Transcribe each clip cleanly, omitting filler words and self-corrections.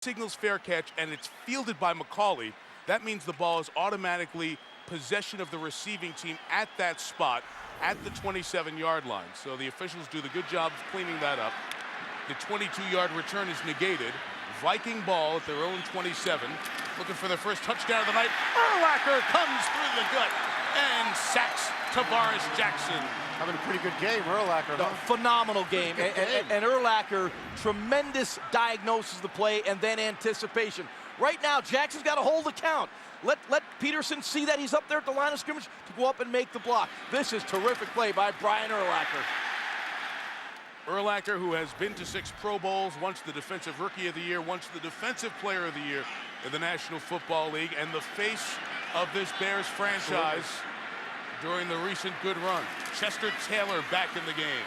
signals fair catch and it's fielded by McCauley, that means the ball is automatically possession of the receiving team at that spot at the 27-yard line. So the officials do the good job of cleaning that up. The 22-yard return is negated. Viking ball at their own 27, looking for their first touchdown of the night. Urlacher comes through the gut and sacks Tavares Jackson. Having a pretty good game, Urlacher. No, phenomenal game. And Urlacher, tremendous diagnosis of the play and then anticipation. Right now, Jackson's got to hold the count. Let Peterson see that he's up there at the line of scrimmage to go up and make the block. This is terrific play by Brian Urlacher. Urlacher, who has been to 6 Pro Bowls, once the Defensive Rookie of the Year, once the Defensive Player of the Year in the National Football League, and the face of this Bears franchise during the recent good run. Chester Taylor back in the game.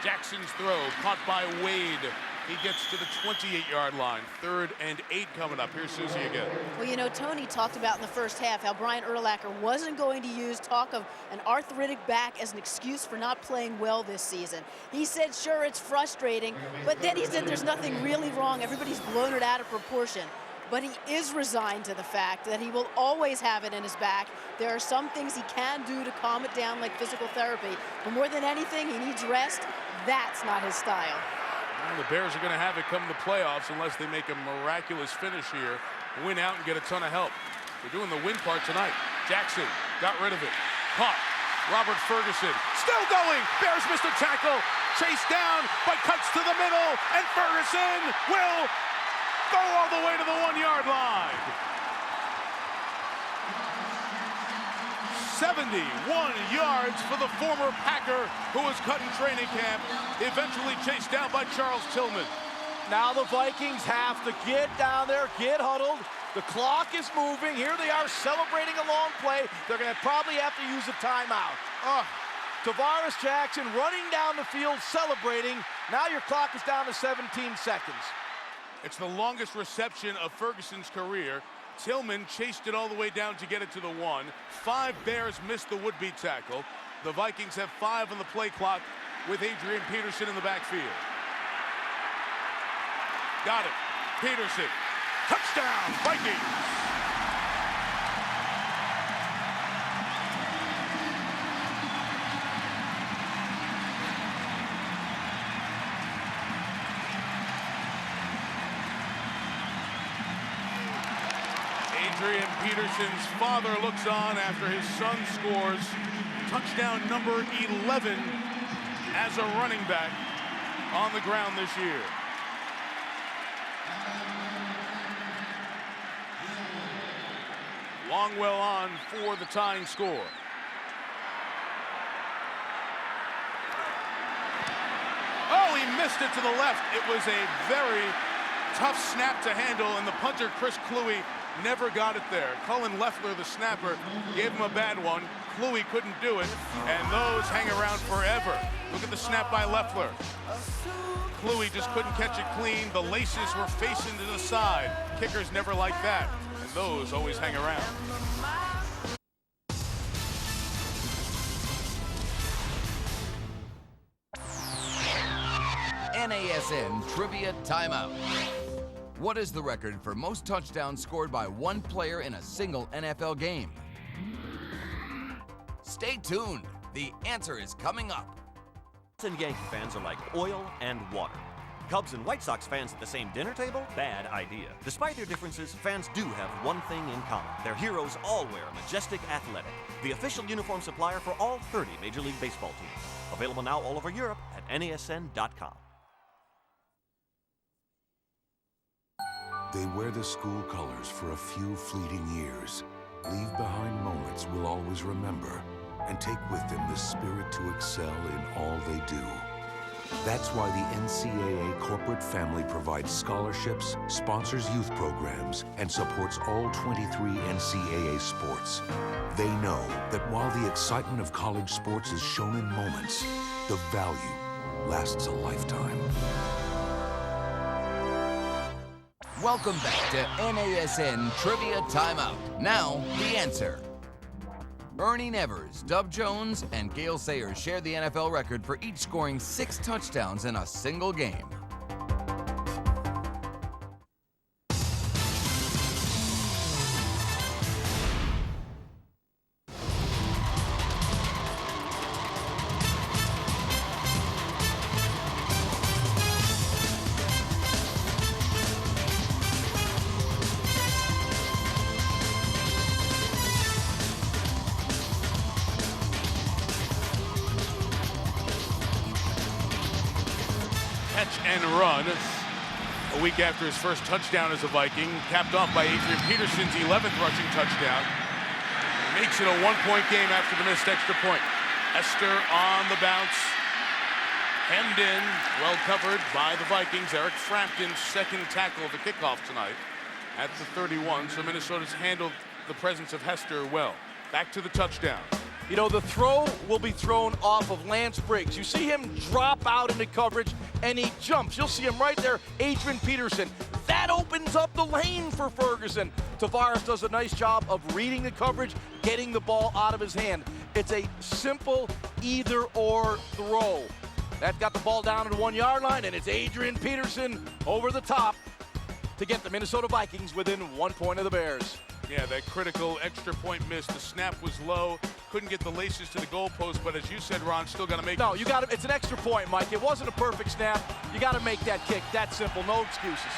Jackson's throw caught by Wade. He gets to the 28-yard line. 3rd and 8 coming up. Here's Susie again. Well, you know, Tony talked about in the first half how Brian Urlacher wasn't going to use talk of an arthritic back as an excuse for not playing well this season. He said, sure, it's frustrating, but then he said there's nothing really wrong. Everybody's blown it out of proportion. But he is resigned to the fact that he will always have it in his back. There are some things he can do to calm it down, like physical therapy. But more than anything, he needs rest. That's not his style. Well, the Bears are going to have it come the playoffs unless they make a miraculous finish here, win out and get a ton of help. They're doing the win part tonight. Jackson got rid of it. Caught. Robert Ferguson still going. Bears missed a tackle. Chased down, but cuts to the middle, and Ferguson will go all the way to the 1-yard line. 71 yards for the former Packer who was cut in training camp, eventually chased down by Charles Tillman. Now the Vikings have to get down there, get huddled. The clock is moving. Here they are celebrating a long play. They're going to probably have to use a timeout. Tavares Jackson running down the field celebrating. Now your clock is down to 17 seconds. It's the longest reception of Ferguson's career. Tillman chased it all the way down to get it to the 1. 5 Bears missed the would-be tackle. The Vikings have 5 on the play clock with Adrian Peterson in the backfield. Got it. Peterson. Touchdown, Vikings! Adrian Peterson's father looks on after his son scores touchdown number 11 as a running back on the ground this year. Longwell on for the tying score. Oh, he missed it to the left. It was a very tough snap to handle, and the punter, Chris Kluwe, never got it there. Cullen Leffler, the snapper, gave him a bad one. Kluwe couldn't do it, and those hang around forever. Look at the snap by Leffler. Kluwe just couldn't catch it clean. The laces were facing to the side. Kickers never like that, and those always hang around. NASN Trivia Timeout. What is the record for most touchdowns scored by one player in a single NFL game? Stay tuned. The answer is coming up. Cubs and Yankee fans are like oil and water. Cubs and White Sox fans at the same dinner table? Bad idea. Despite their differences, fans do have one thing in common. Their heroes all wear Majestic Athletic, the official uniform supplier for all 30 Major League Baseball teams. Available now all over Europe at NASN.com. They wear the school colors for a few fleeting years, leave behind moments we'll always remember, and take with them the spirit to excel in all they do. That's why the NCAA corporate family provides scholarships, sponsors youth programs, and supports all 23 NCAA sports. They know that while the excitement of college sports is shown in moments, the value lasts a lifetime. Welcome back to NASN Trivia Timeout. Now, the answer. Ernie Nevers, Dub Jones, and Gale Sayers share the NFL record for each scoring 6 touchdowns in a single game. catch and run. A week after his first touchdown as a Viking, capped off by Adrian Peterson's 11th rushing touchdown. Makes it a one-point game after the missed extra point. Hester on the bounce. Hemmed in, well covered by the Vikings. Eric Frampton's second tackle of the kickoff tonight at the 31. So Minnesota's handled the presence of Hester well. Back to the touchdown. You know, the throw will be thrown off of Lance Briggs. You see him drop out into coverage, and he jumps. You'll see him right there, Adrian Peterson. That opens up the lane for Ferguson. Tavares does a nice job of reading the coverage, getting the ball out of his hand. It's a simple either-or throw. That got the ball down to the 1 yard line, and it's Adrian Peterson over the top to get the Minnesota Vikings within 1 point of the Bears. Yeah, that critical extra point miss. The snap was low. Couldn't get the laces to the goalpost, but as you said, Ron, still got to make it. No, you got to. It's an extra point, Mike. It wasn't a perfect snap. You got to make that kick. That simple. No excuses.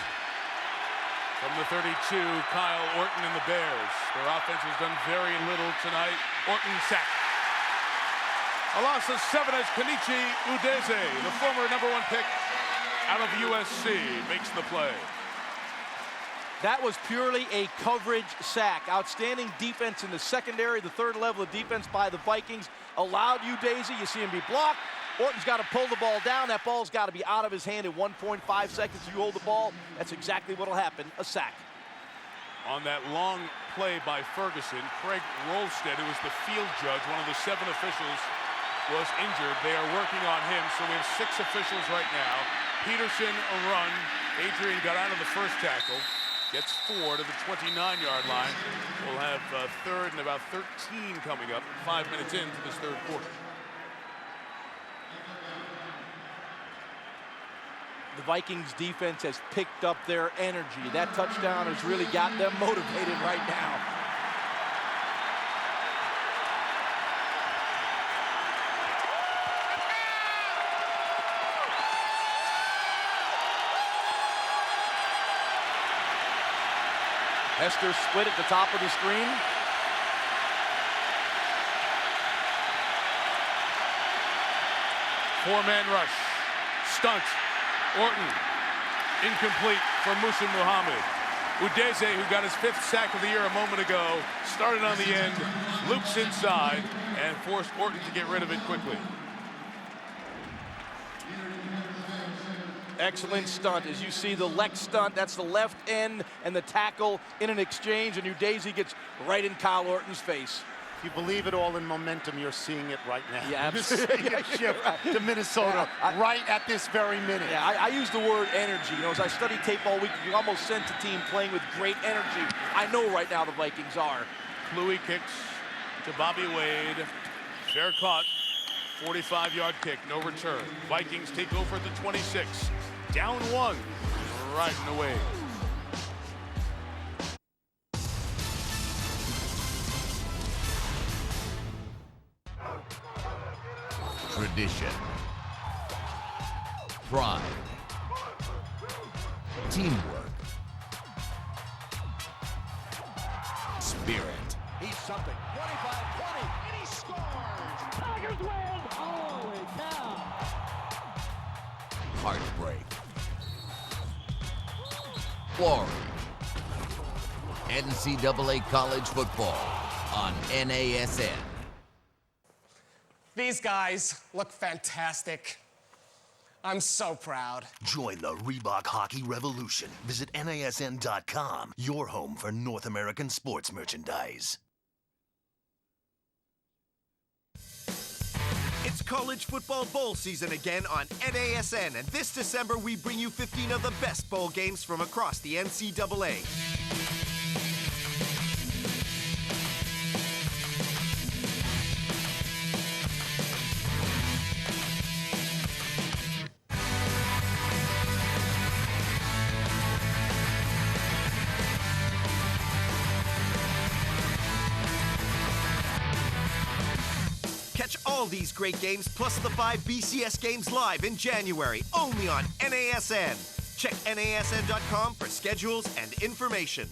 From the 32, Kyle Orton and the Bears. Their offense has done very little tonight. Orton sacked. A loss of 7 as Kenichi Udeze, the former #1 pick out of USC, makes the play. That was purely a coverage sack. Outstanding defense in the secondary. The third level of defense by the Vikings allowed Udeze. You see him be blocked. Orton's got to pull the ball down. That ball's got to be out of his hand in 1.5 seconds. You hold the ball, that's exactly what will happen, a sack. On that long play by Ferguson, Craig Rolstead, who was the field judge, one of the 7 officials, was injured. They are working on him, so we have 6 officials right now. Peterson, a run. Adrian got out of the first tackle. Gets 4 to the 29-yard line. We'll have third and about 13 coming up, 5 minutes into this third quarter. The Vikings defense has picked up their energy. That touchdown has really got them motivated right now. Hester split at the top of the screen. Four-man rush. Stunt. Orton. Incomplete for Musa Muhammad. Udeze, who got his 5th sack of the year a moment ago, started on the end, loops inside, and forced Orton to get rid of it quickly. Excellent stunt. As you see the Lex stunt, that's the left end and the tackle in an exchange, and Udeze gets right in Kyle Orton's face. If you believe it all in momentum, you're seeing it right now. Yeah, absolutely. You're seeing a shift to Minnesota right at this very minute. Yeah, I use the word energy. You know, as I study tape all week, you almost sense a team playing with great energy. I know right now the Vikings are. Kluwe kicks to Bobby Wade. Fair caught. 45-yard kick, no return. Vikings take over at the 26. Down 1, riding away. Tradition. Pride. Teamwork. Spirit. He's something. 25-20, and he scores! Tigers win! Holy cow! Heartbreak. Glory. NCAA college football on NASN. These guys look fantastic. I'm so proud. Join the Reebok Hockey Revolution. Visit NASN.com, your home for North American sports merchandise. It's college football bowl season again on NASN, and this December we bring you 15 of the best bowl games from across the NCAA. Catch all these great games plus the 5 BCS games live in January, only on NASN. Check NASN.com for schedules and information.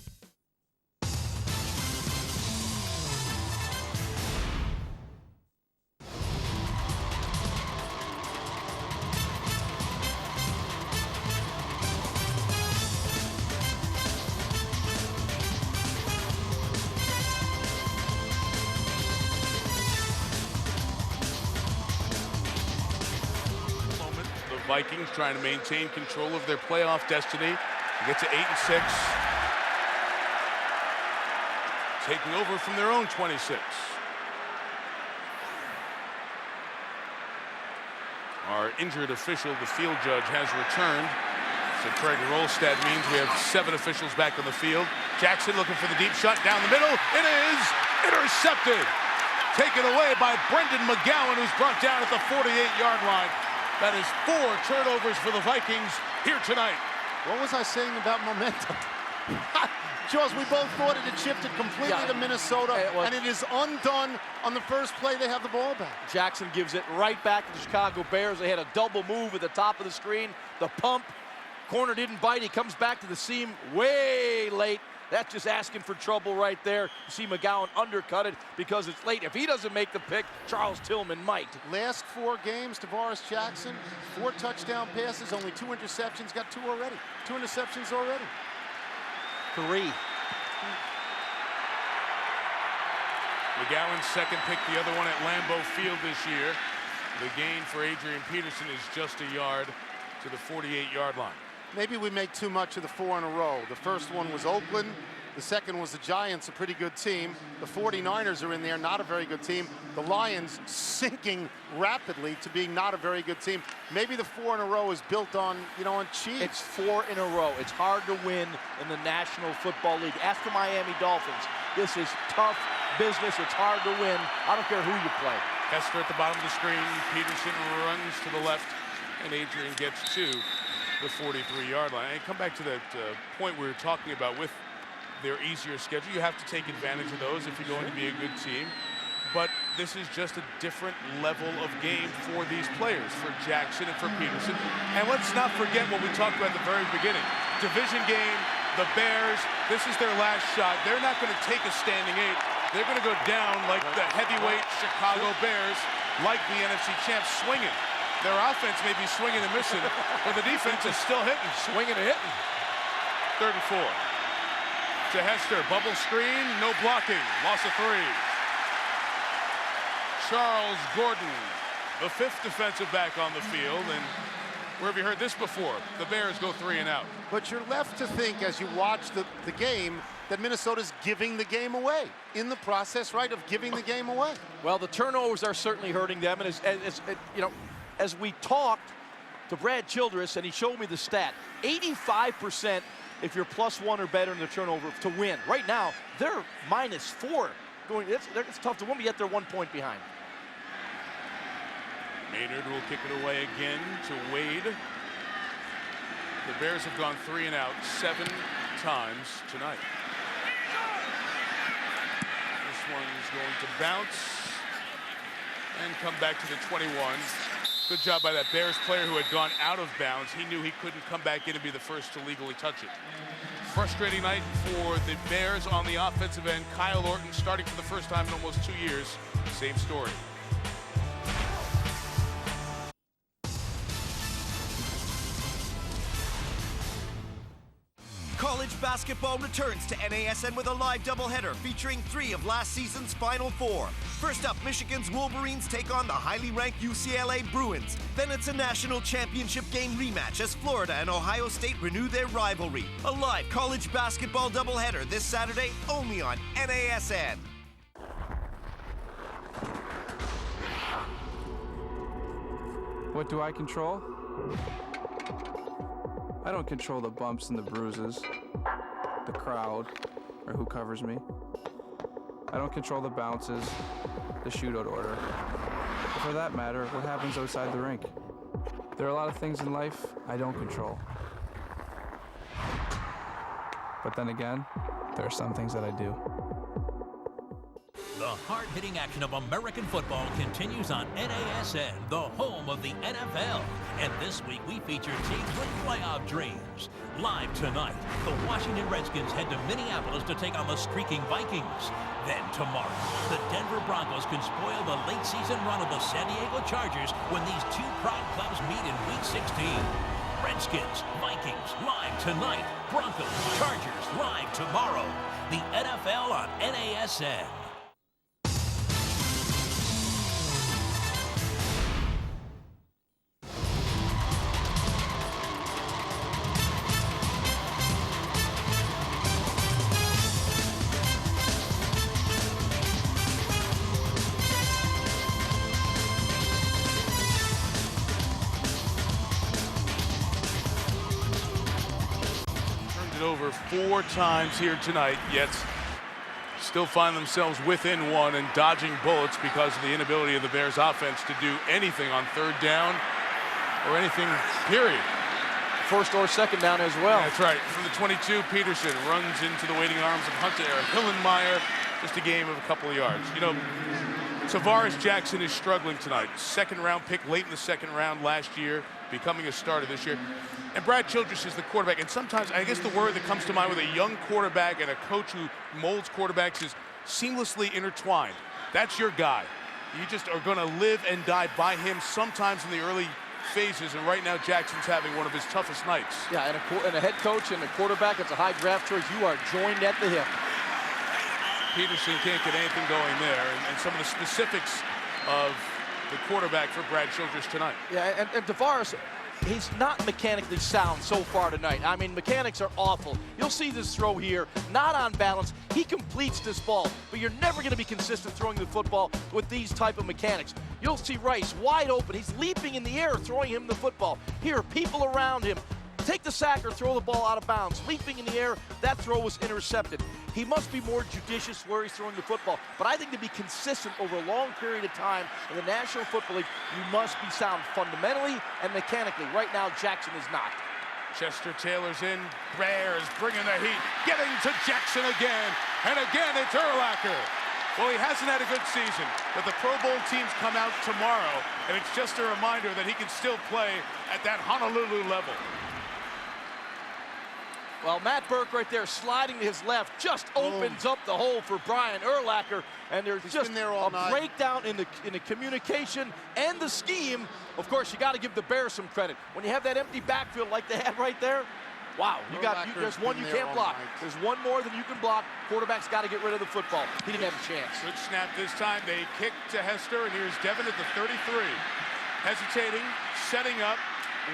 Vikings trying to maintain control of their playoff destiny. They get to 8-6. Taking over from their own 26. Our injured official, the field judge, has returned. So Craig Rolstad means we have 7 officials back on the field. Jackson looking for the deep shot down the middle. It is intercepted. Taken away by Brendan McGowan, who's brought down at the 48-yard line. That is 4 turnovers for the Vikings here tonight. What was I saying about momentum? Jaws, we both thought it had shifted completely to Minnesota, and it is undone on the first play. They have the ball back. Jackson gives it right back to the Chicago Bears. They had a double move at the top of the screen. The pump, corner didn't bite. He comes back to the seam way late. That's just asking for trouble right there. You see McGowan undercut it because it's late. If he doesn't make the pick, Charles Tillman might. Last 4 games, Tavares Jackson, 4 touchdown passes, only 2 interceptions, got 2 already. 2 interceptions already. 3. McGowan's second pick, the other one at Lambeau Field this year. The gain for Adrian Peterson is just a yard to the 48-yard line. Maybe we make too much of the 4 in a row. The first one was Oakland. The second was the Giants, a pretty good team. The 49ers are in there, not a very good team. The Lions sinking rapidly to being not a very good team. Maybe the 4 in a row is built on, on cheese. It's 4 in a row. It's hard to win in the National Football League. Ask the Miami Dolphins. This is tough business. It's hard to win. I don't care who you play. Hester at the bottom of the screen. Peterson runs to the left, and Adrian gets to the 43-yard line. And come back to that point we were talking about with their easier schedule. You have to take advantage of those if you're going to be a good team. But this is just a different level of game for these players, for Jackson and for Peterson. And let's not forget what we talked about at the very beginning. Division game, the Bears, this is their last shot. They're not going to take a standing 8. They're going to go down like the heavyweight Chicago Bears, like the NFC champs, swinging. Their offense may be swinging and missing, but the defense is still hitting. Swinging and hitting. 3rd and 4. To Hester, bubble screen, no blocking, loss of 3. Charles Gordon, the 5th defensive back on the field, and where have you heard this before? The Bears go 3 and out. But you're left to think as you watch the game that Minnesota's giving the game away in the process, right, of giving the game away. Well, the turnovers are certainly hurting them, and as we talked to Brad Childress, and he showed me the stat, 85% if you're +1 or better in the turnover to win. Right now, they're -4. It's tough to win, but yet they're 1 point behind. Maynard will kick it away again to Wade. The Bears have gone 3 and out 7 times tonight. This one's going to bounce and come back to the 21. Good job by that Bears player who had gone out of bounds. He knew he couldn't come back in and be the first to legally touch it. Frustrating night for the Bears on the offensive end. Kyle Orton starting for the first time in almost 2 years. Same story. College basketball returns to NASN with a live doubleheader featuring 3 of last season's Final 4. First up, Michigan's Wolverines take on the highly ranked UCLA Bruins. Then it's a national championship game rematch as Florida and Ohio State renew their rivalry. A live college basketball doubleheader this Saturday only on NASN. What do I control? I don't control the bumps and the bruises, the crowd, or who covers me. I don't control the bounces, the shootout order, or for that matter, what happens outside the rink. There are a lot of things in life I don't control. But then again, there are some things that I do. The hard-hitting action of American football continues on NASN, the home of the NFL. And this week we feature teams with playoff dreams. Live tonight, the Washington Redskins head to Minneapolis to take on the streaking Vikings. Then tomorrow, the Denver Broncos can spoil the late-season run of the San Diego Chargers when these 2 proud clubs meet in Week 16. Redskins, Vikings, live tonight. Broncos, Chargers, live tomorrow. The NFL on NASN. over 4 times here tonight, yet still find themselves within 1 and dodging bullets because of the inability of the Bears offense to do anything on 3rd down or anything, period. First or second down as well. That's right. From the 22, Peterson runs into the waiting arms of Hunter Hillenmeyer. Just a game of a couple of yards. You know, Tavares Jackson is struggling tonight. 2nd-round pick late in the 2nd round last year, becoming a starter this year. And Brad Childress is the quarterback. And sometimes, I guess the word that comes to mind with a young quarterback and a coach who molds quarterbacks is seamlessly intertwined. That's your guy. You just are going to live and die by him sometimes in the early phases, and right now Jackson's having one of his toughest nights. Yeah, and a head coach and a quarterback, it's a high draft choice. You are joined at the hip. Peterson can't get anything going there, and some of the specifics of the quarterback for Brad Childress tonight. Yeah, and Tavares, he's not mechanically sound so far tonight. I mean, mechanics are awful. You'll see this throw here, not on balance. He completes this ball, but you're never going to be consistent throwing the football with these type of mechanics. You'll see Rice wide open. He's leaping in the air, throwing him the football. Here, people around him. Take the sack or throw the ball out of bounds. Leaping in the air, that throw was intercepted. He must be more judicious where he's throwing the football. But I think to be consistent over a long period of time in the National Football League, you must be sound fundamentally and mechanically. Right now, Jackson is not. Chester Taylor's in. Bears bringing the heat. Getting to Jackson again. And again, it's Urlacher. Well, he hasn't had a good season, but the Pro Bowl teams come out tomorrow, and it's just a reminder that he can still play at that Honolulu level. Well, Matt Burke right there sliding to his left just opens up the hole for Brian Urlacher, and there's just a breakdown in the communication and the scheme. Of course, you got to give the Bears some credit. When you have that empty backfield like they had right there, wow, there's one you can't block. There's one more than you can block. Quarterback's got to get rid of the football. He didn't have a chance. Good snap this time. They kick to Hester, and here's Devin at the 33. Hesitating, setting up,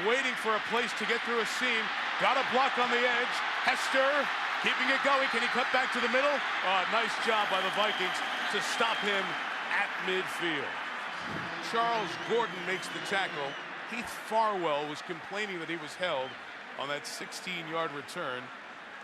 waiting for a place to get through a seam. Got a block on the edge. Hester keeping it going. Can he cut back to the middle? Oh, nice job by the Vikings to stop him at midfield. Charles Gordon makes the tackle. Heath Farwell was complaining that he was held on that 16-yard return.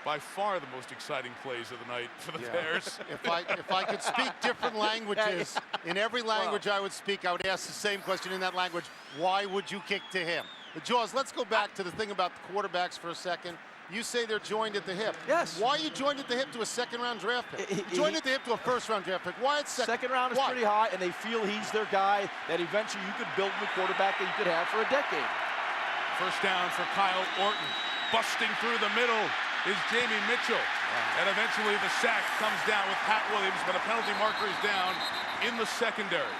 By far the most exciting plays of the night for the Bears. If I could speak different languages, in every language I would speak, I would ask the same question in that language. Why would you kick to him? But Jaws, let's go back to the thing about the quarterbacks for a second. You say they're joined at the hip. Yes. Why are you joined at the hip to a 2nd-round draft pick? Joined at the hip to a 1st-round draft pick. Why it's second? 2nd round is pretty high, and they feel he's their guy that eventually you could build the quarterback that you could have for a decade. First down for Kyle Orton. Busting through the middle is Jamie Mitchell. And eventually the sack comes down with Pat Williams, but a penalty marker is down in the secondary.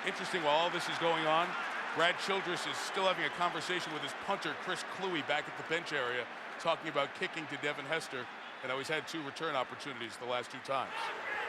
Interesting, while all this is going on, Brad Childress is still having a conversation with his punter, Chris Cluey, back at the bench area, talking about kicking to Devin Hester, and how he's had 2 return opportunities the last 2 times.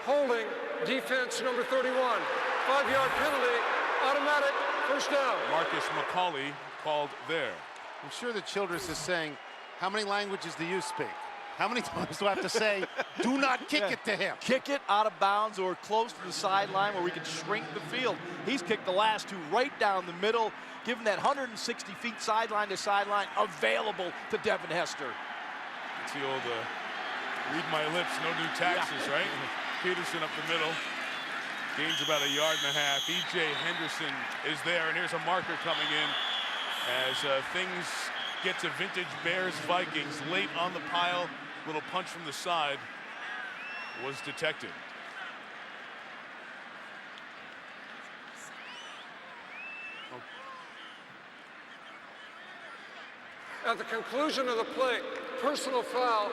Holding, defense number 31, 5-yard penalty, automatic, first down. Marcus McCauley called there. I'm sure that Childress is saying, how many languages do you speak? How many times do I have to say, do not kick it to him? Kick it out of bounds or close to the sideline where we can shrink the field. He's kicked the last 2 right down the middle, giving that 160 feet sideline to sideline available to Devin Hester. It's the old read my lips, no new taxes, right? Peterson up the middle. Gains about 1.5 yards. E.J. Henderson is there, and here's a marker coming in as things get to vintage Bears-Vikings late on the pile. Little punch from the side was detected. At the conclusion of the play, personal foul,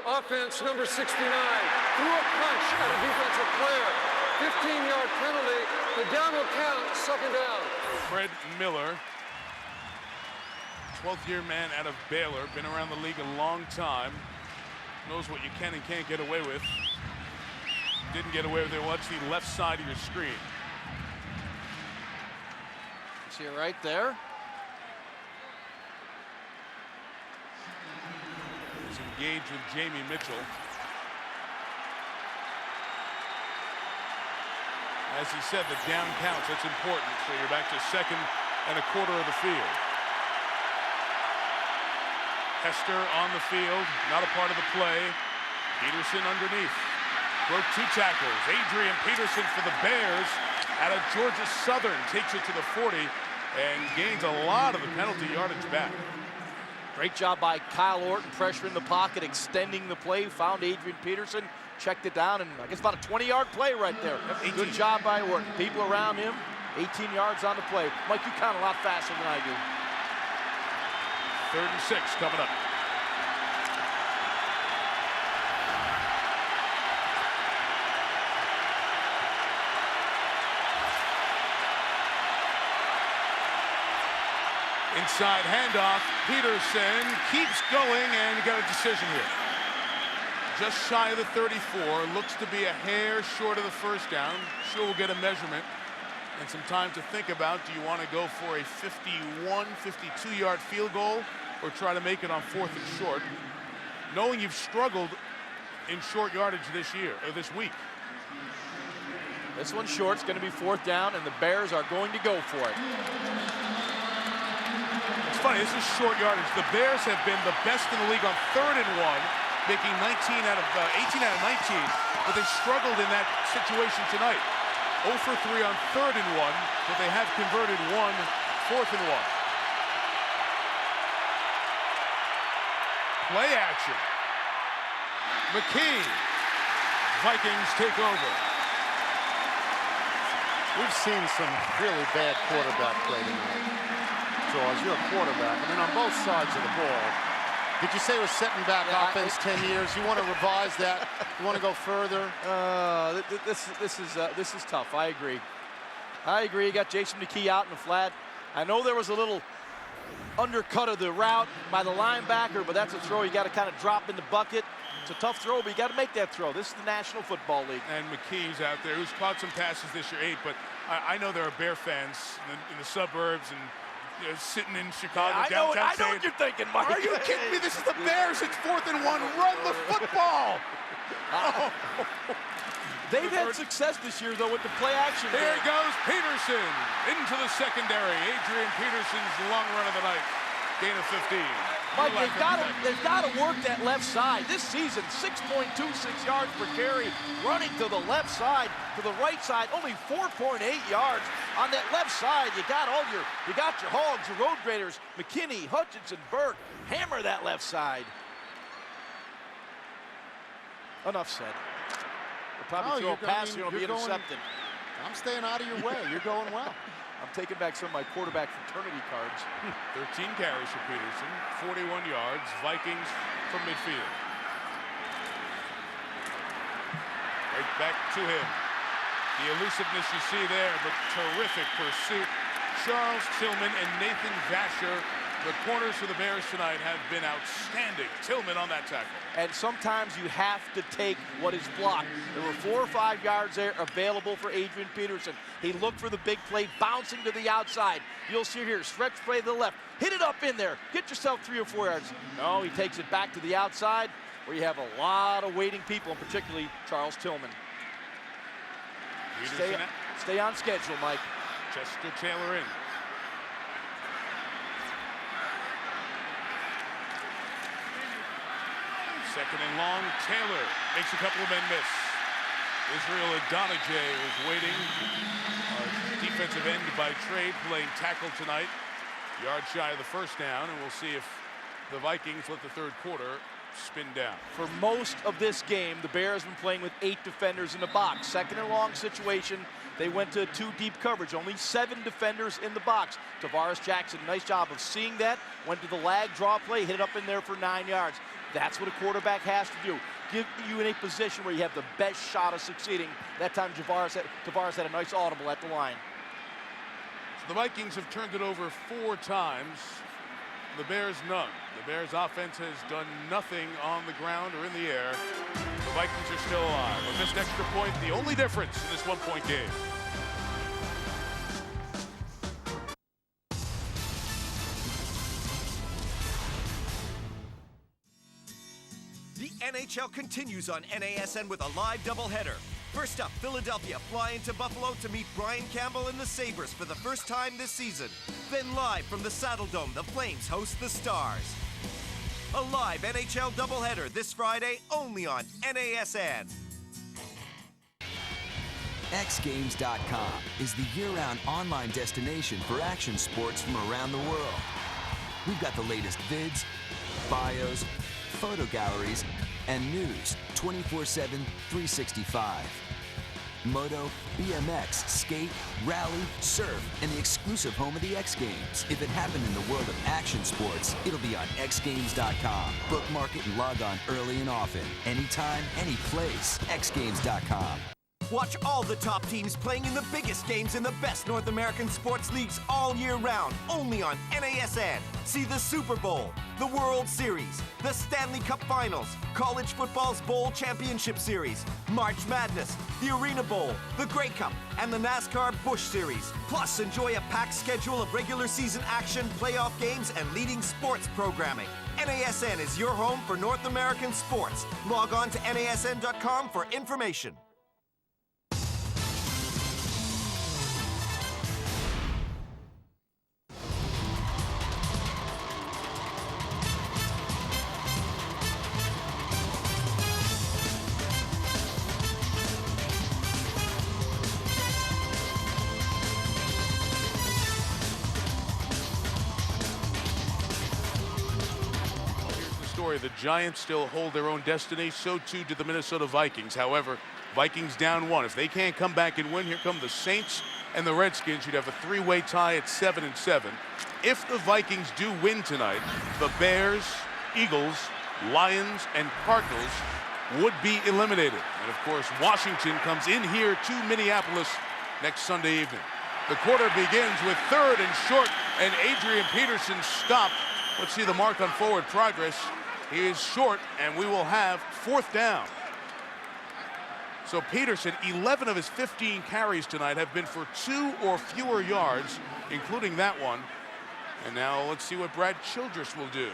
offense number 69, threw a punch at a defensive player. 15-yard penalty, the down will count, 2nd down. Fred Miller, 12th-year man out of Baylor, been around the league a long time, knows what you can and can't get away with. Didn't get away with it. Watch the left side of your screen. See it right there. He's engaged with Jamie Mitchell. As he said, the down counts. That's important. So you're back to 2nd and 1/4 of the field. Hester on the field, not a part of the play. Peterson underneath. Broke 2 tackles. Adrian Peterson for the Bears out of Georgia Southern takes it to the 40 and gains a lot of the penalty yardage back. Great job by Kyle Orton, pressure in the pocket, extending the play, found Adrian Peterson, checked it down, and I guess about a 20-yard play right there. Good job by Orton. People around him, 18 yards on the play. Mike, you count a lot faster than I do. 3rd and 6 coming up. Inside handoff, Peterson keeps going, and you got a decision here. Just shy of the 34, looks to be a hair short of the first down. Sure, we'll get a measurement and some time to think about. Do you want to go for a 51, 52-yard field goal or try to make it on 4th and short? Knowing you've struggled in short yardage this week. This one's short, it's going to be 4th down, and the Bears are going to go for it. It's funny, this is short yardage. The Bears have been the best in the league on 3rd and 1, making 18 out of 19, but they struggled in that situation tonight. 0 for 3 on 3rd and 1, but they have converted 1 4th and 1. Play action. McKee. Vikings take over. We've seen some really bad quarterback play tonight. Jaws, you're a quarterback. I mean, on both sides of the ball. Did you say it was setting back offense 10 years? You want to revise that? You want to go further? This is tough. I agree. You got Jason McKee out in the flat. I know there was a little undercut of the route by the linebacker, but that's a throw you got to kind of drop in the bucket. It's a tough throw, but you got to make that throw. This is the National Football League. And McKee's out there, who's caught some passes this year, 8, but I know there are Bear fans in the suburbs and sitting in Chicago downtown. I know what you're thinking, Mike. Are you kidding me? This is the Bears. It's 4th and 1. Run the football. They've had success this year, though, with the play action. Here goes Peterson into the secondary. Adrian Peterson's long run of the night. Gain of 15. Mike, they've got to work that left side. This season, 6.26 yards per carry, running to the left side, to the right side, only 4.8 yards on that left side. You got your hogs, your road graders, McKinney, Hutchinson, Burke. Hammer that left side. Enough said. They'll probably throw a pass here, it'll be intercepted. I'm staying out of your way. You're going well. I'm taking back some of my quarterback fraternity cards. 13 carries for Peterson, 41 yards. Vikings from midfield. Right back to him. The elusiveness you see there, but terrific pursuit. Charles Tillman and Nathan Vasher, the corners for the Bears tonight, have been outstanding. Tillman on that tackle. And sometimes you have to take what is blocked. There were 4 or 5 yards there available for Adrian Peterson. He looked for the big play, bouncing to the outside. You'll see here, stretch play to the left. Hit it up in there. Get yourself 3 or 4 yards. No, he takes it back to the outside, where you have a lot of waiting people, and particularly Charles Tillman. Stay on schedule, Mike. Chester Taylor in. Second and long, Taylor makes a couple of men miss. Israel Adonijah was waiting. Defensive end by trade, playing tackle tonight. Yard shy of the first down, and we'll see if the Vikings let the third quarter spin down. For most of this game, the Bears have been playing with 8 defenders in the box. Second and long situation, they went to 2 deep coverage. Only 7 defenders in the box. Tavares Jackson, nice job of seeing that. Went to the lag draw play, hit it up in there for 9 yards. That's what a quarterback has to do. Give you in a position where you have the best shot of succeeding. That time Tavares had a nice audible at the line. So the Vikings have turned it over 4 times. The Bears none. The Bears offense has done nothing on the ground or in the air. The Vikings are still alive. A missed extra point, the only difference in this 1-point game. The NHL continues on NASN with a live doubleheader. First up, Philadelphia fly into Buffalo to meet Brian Campbell and the Sabres for the first time this season. Then live from the Saddle Dome, the Flames host the Stars. A live NHL doubleheader this Friday only on NASN. XGames.com is the year-round online destination for action sports from around the world. We've got the latest vids, bios, photo galleries, and news 24/7, 365. Moto, BMX, skate, rally, surf, and the exclusive home of the X Games. If it happened in the world of action sports, it'll be on XGames.com. Bookmark it and log on early and often. Anytime, any place. XGames.com. Watch all the top teams playing in the biggest games in the best North American sports leagues all year round, only on NASN. See the Super Bowl, the World Series, the Stanley Cup Finals, college football's Bowl Championship Series, March Madness, the Arena Bowl, the Grey Cup, and the NASCAR Busch Series. Plus, enjoy a packed schedule of regular season action, playoff games, and leading sports programming. NASN is your home for North American sports. Log on to NASN.com for information. The Giants still hold their own destiny. So too do the Minnesota Vikings. However, Vikings down 1. If they can't come back and win, here come the Saints and the Redskins. You'd have a three-way tie at 7-7. If the Vikings do win tonight, the Bears, Eagles, Lions, and Cardinals would be eliminated. And of course, Washington comes in here to Minneapolis next Sunday evening. The quarter begins with 3rd and short, and Adrian Peterson stopped. Let's see the mark on forward progress. He is short, and we will have 4th down. So Peterson, 11 of his 15 carries tonight have been for 2 or fewer yards, including that one. And now let's see what Brad Childress will do.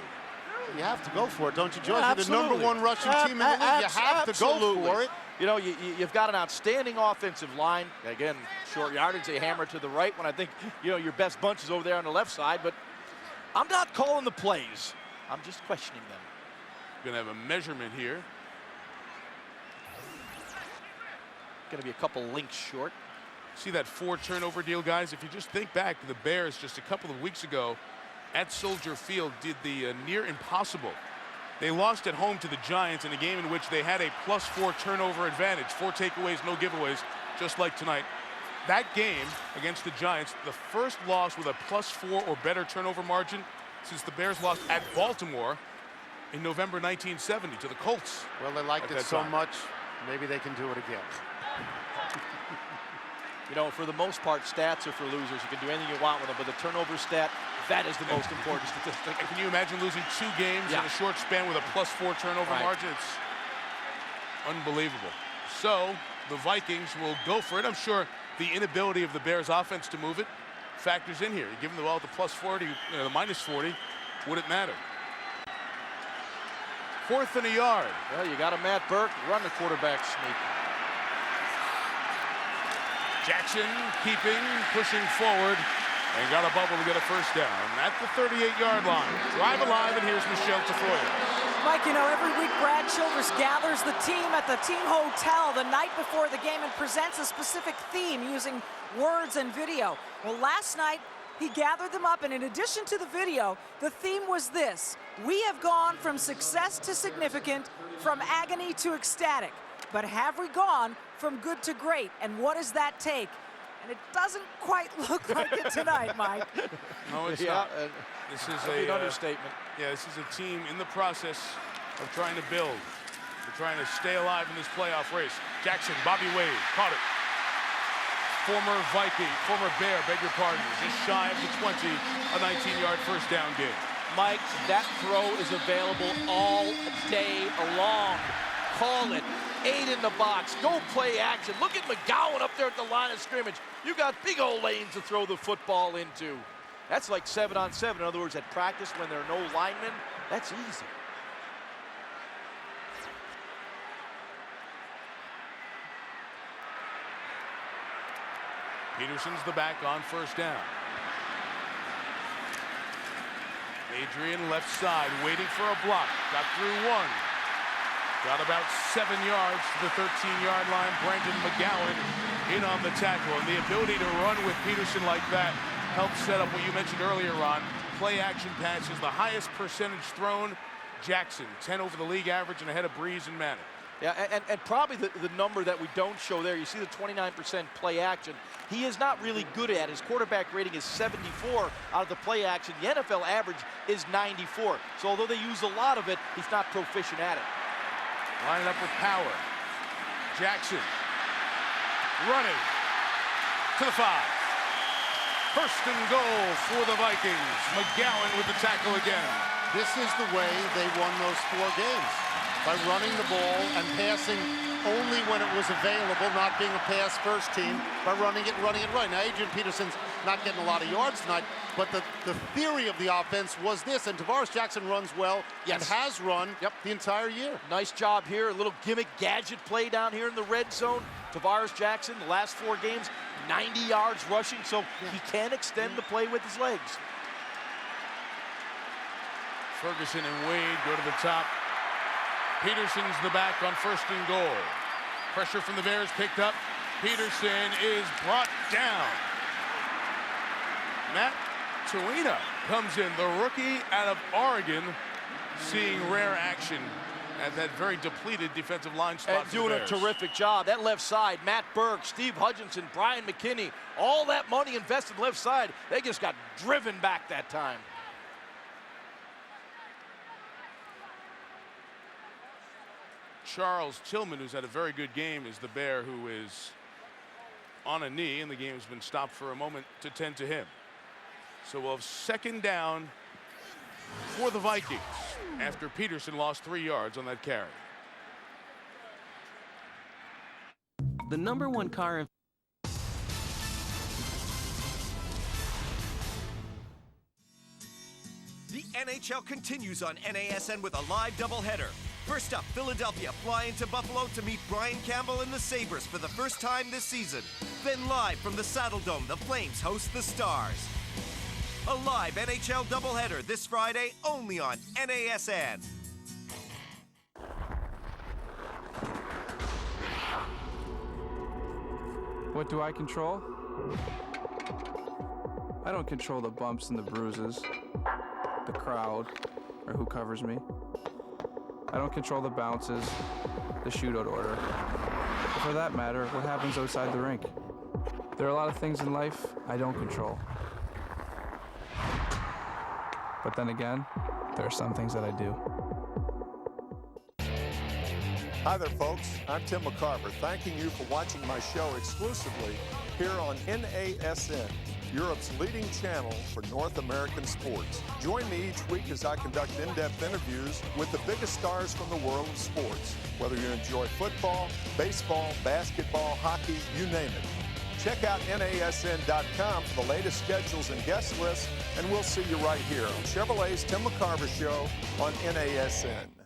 You have to go for it, don't you, George? Yeah, You're the number 1 rushing team in the league. You have to go for it. You know, you've got an outstanding offensive line. Again, short yardage, they hammer to the right when I think, you know, your best bunch is over there on the left side. But I'm not calling the plays. I'm just questioning them. Gonna have a measurement here. Gonna be a couple links short. See that 4 turnover deal, guys? If you just think back, the Bears just a couple of weeks ago at Soldier Field did the near impossible. They lost at home to the Giants in a game in which they had a +4 turnover advantage. 4 takeaways, no giveaways, just like tonight. That game against the Giants, the first loss with a +4 or better turnover margin since the Bears lost at Baltimore in November 1970 to the Colts. Well, they liked it so much, maybe they can do it again. You know, for the most part, stats are for losers. You can do anything you want with them, but the turnover stat, that is the most important statistic. And can you imagine losing 2 games in a short span with a +4 turnover margin? It's unbelievable. So the Vikings will go for it. I'm sure the inability of the Bears offense to move it factors in here. You give them the ball at the +40, the -40, would it matter? 4th and a yard. Well, you got a Matt Burke, run the quarterback sneak. Jackson keeping, pushing forward, and got a bubble to get a 1st down at the 38-yard line. Drive alive, and here's Michelle Tafoya. Mike, you know, every week Brad Childress gathers the team at the team hotel the night before the game and presents a specific theme using words and video. Well, last night, he gathered them up, and in addition to the video, the theme was this: we have gone from success to significant, from agony to ecstatic. But have we gone from good to great? And what does that take? And it doesn't quite look like it tonight, Mike. No, it's not. This is an understatement. Yeah, this is a team in the process of trying to build. They're trying to stay alive in this playoff race. Jackson, Bobby Wade, caught it. Former Bear, beg your pardon, just shy of the 20, a 19-yard 1st down game. Mike, that throw is available all day long. Call it. 8 in the box. Go play action. Look at McGowan up there at the line of scrimmage. You got big old lanes to throw the football into. That's like 7-on-7. In other words, at practice when there are no linemen, that's easy. Peterson's the back on 1st down. Adrian left side, waiting for a block. Got through one. Got about 7 yards to the 13-yard line. Brandon McGowan in on the tackle. And the ability to run with Peterson like that helps set up what you mentioned earlier, Ron. Play action passes, the highest percentage thrown. Jackson, 10 over the league average and ahead of Breeze and Manning. Yeah, and probably the number that we don't show there, you see the 29% play action. He is not really good at. His quarterback rating is 74 out of the play action. The NFL average is 94. So although they use a lot of it, he's not proficient at it. Lining up with power. Jackson running to the 5. First and goal for the Vikings. McGowan with the tackle again. This is the way they won those 4 games. By running the ball and passing only when it was available, not being a pass-first team, by running it right. Now, Adrian Peterson's not getting a lot of yards tonight, but the theory of the offense was this, and Tavares Jackson runs well and has run the entire year. Nice job here, a little gimmick gadget play down here in the red zone. Tavares Jackson, the last 4 games, 90 yards rushing, so he can extend the play with his legs. Ferguson and Wade go to the top. Peterson's the back on first and goal. Pressure from the Bears picked up. Peterson is brought down. Matt Tuina comes in, the rookie out of Oregon, seeing rare action at that very depleted defensive line spot. And doing a terrific job. That left side, Matt Burke, Steve Hutchinson, Brian McKinney, all that money invested left side, they just got driven back that time. Charles Tillman, who's had a very good game, is the Bear who is on a knee, and the game has been stopped for a moment to tend to him. So we'll have second down for the Vikings after Peterson lost 3 yards on that carry. The #1 car in The NHL continues on NASN with a live doubleheader. First up, Philadelphia fly into Buffalo to meet Brian Campbell and the Sabres for the first time this season. Then live from the Saddle Dome, the Flames host the Stars. A live NHL doubleheader this Friday only on NASN. What do I control? I don't control the bumps and the bruises, the crowd, or who covers me. I don't control the bounces, the shootout order, or for that matter, what happens outside the rink. There are a lot of things in life I don't control. But then again, there are some things that I do. Hi there, folks. I'm Tim McCarver, thanking you for watching my show exclusively here on NASN, Europe's leading channel for North American sports. Join me each week as I conduct in-depth interviews with the biggest stars from the world of sports. Whether you enjoy football, baseball, basketball, hockey, you name it. Check out NASN.com for the latest schedules and guest lists, and we'll see you right here on Chevrolet's Tim McCarver Show on NASN.